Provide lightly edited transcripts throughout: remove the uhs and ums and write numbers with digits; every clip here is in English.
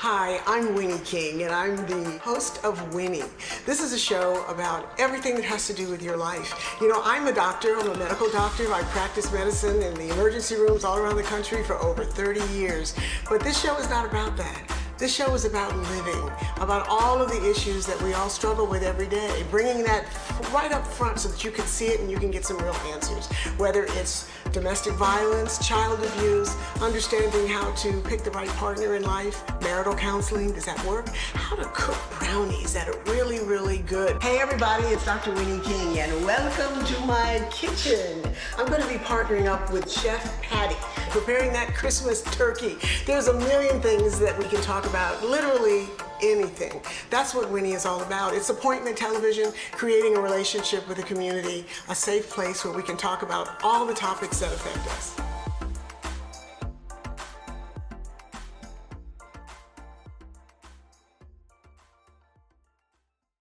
Hi, I'm Winnie King, and I'm the host of Winnie. This is a show about everything that has to do with your life. You know, I'm a doctor, I'm a medical doctor. I practice medicine in the emergency rooms all around the country for over 30 years. But this show is not about that. This show is about living, about all of the issues that we all struggle with every day, bringing that right up front so that you can see it and you can get some real answers. Whether it's domestic violence, child abuse, understanding how to pick the right partner in life, marital counseling, does that work? How to cook brownies that are really, really good. Hey everybody, it's Dr. Winnie King and welcome to my kitchen. I'm going to be partnering up with Chef Patty, preparing that Christmas turkey. There's a million things that we can talk about, literally anything. That's what Winnie is all about. It's appointment television, creating a relationship with the community, a safe place where we can talk about all the topics that affect us.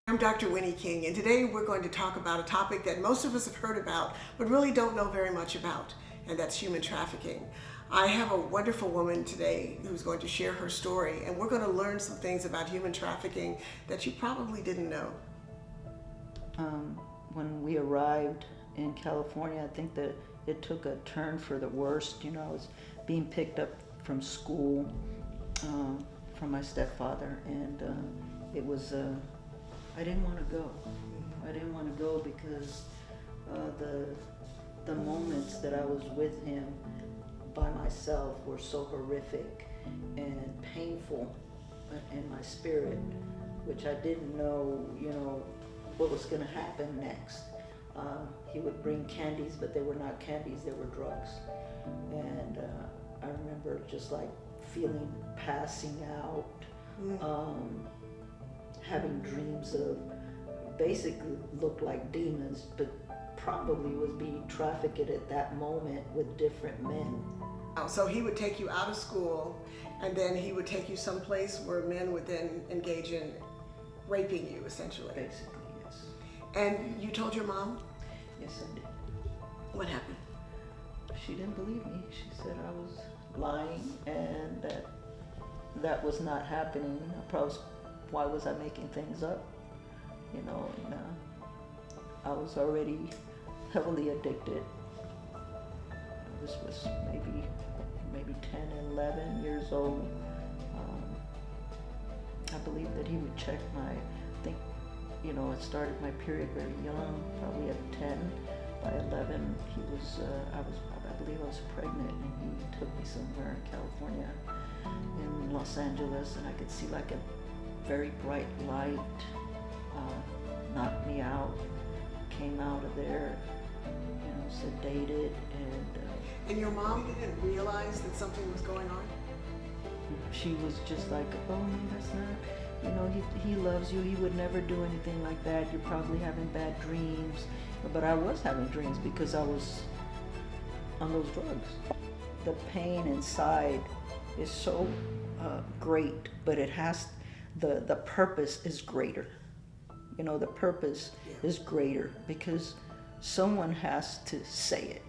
I'm Dr. Winnie King, and today we're going to talk about a topic that most of us have heard about, but really don't know very much about, and that's human trafficking. I have a wonderful woman today who's going to share her story, and we're going to learn some things about human trafficking that you probably didn't know. When we arrived in California, I think that it took a turn for the worst. You know, I was being picked up from school from my stepfather, and it was, I didn't want to go. I didn't want to go because the moments that I was with him by myself were so horrific and painful in my spirit, which I didn't know, you know, what was going to happen next. He would bring candies, but they were not candies, they were drugs. And I remember just like feeling passing out, having dreams of basically looked like demons, but probably was being trafficked at that moment with different men. So he would take you out of school, and then he would take you someplace where men would then engage in raping you, essentially. Basically, yes. And you told your mom? Yes, I did. What happened? She didn't believe me. She said I was lying and that was not happening. Why was I making things up? You know, and I was already heavily addicted. This was maybe 10, 11 years old. I believe that he would check I think, you know, I started my period very young, probably at 10. By 11, he was, I believe I was pregnant, and he took me somewhere in California, in Los Angeles, and I could see like a very bright light, knocked me out, came out of there, you know, sedated, And your mom didn't realize that something was going on? she was just like, oh no, that's not, you know, he loves you, he would never do anything like that, you're probably having bad dreams. But I was having dreams because I was on those drugs. The pain inside is so great, but it has, the purpose is greater. You know, the purpose is greater because someone has to say it.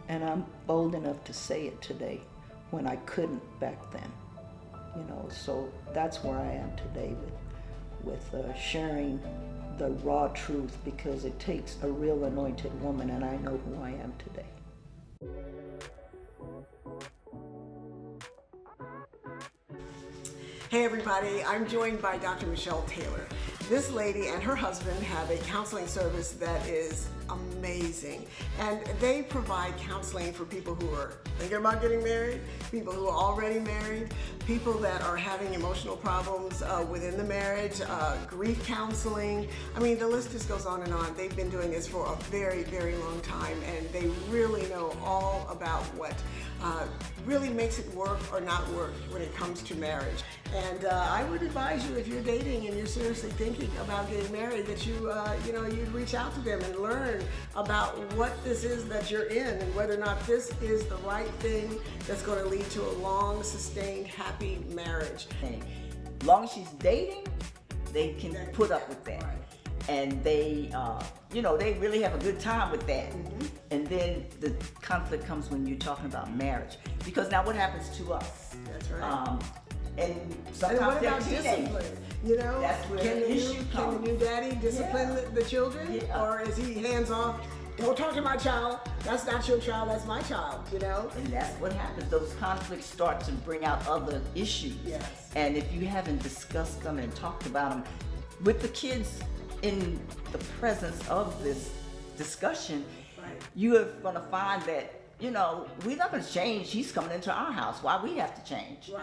And I'm bold enough to say it today when I couldn't back then. You know, so that's where I am today with sharing the raw truth, because it takes a real anointed woman, and I know who I am today. Hey everybody, I'm joined by Dr. Michelle Taylor. This lady and her husband have a counseling service that is amazing. And they provide counseling for people who are thinking about getting married, people who are already married, people that are having emotional problems within the marriage, grief counseling. I mean, the list just goes on and on. They've been doing this for a very, very long time, and they really know all about what really makes it work or not work when it comes to marriage. And I would advise you, if you're dating and you're seriously thinking about getting married, that you'd reach out to them and learn about what this is that you're in and whether or not this is the right thing that's going to lead to a long, sustained, happy marriage. As long as she's dating, they can put up with that. And they, they really have a good time with that. Mm-hmm. And then the conflict comes when you're talking about marriage. Because now what happens to us? That's right. and And sometimes what they're about teenagers. discipline? You know, That's where can the the issue new, can comes. the new daddy discipline Yeah. the children, Yeah. or is he hands off? Don't talk to my child. That's not your child. That's my child. You know. And that's what happens. Those conflicts start to bring out other issues. Yes. And if you haven't discussed them and talked about them with the kids in the presence of this discussion, Right. you are going to find that, you know, we're not going to change. He's coming into our house. Why we have to change? Right.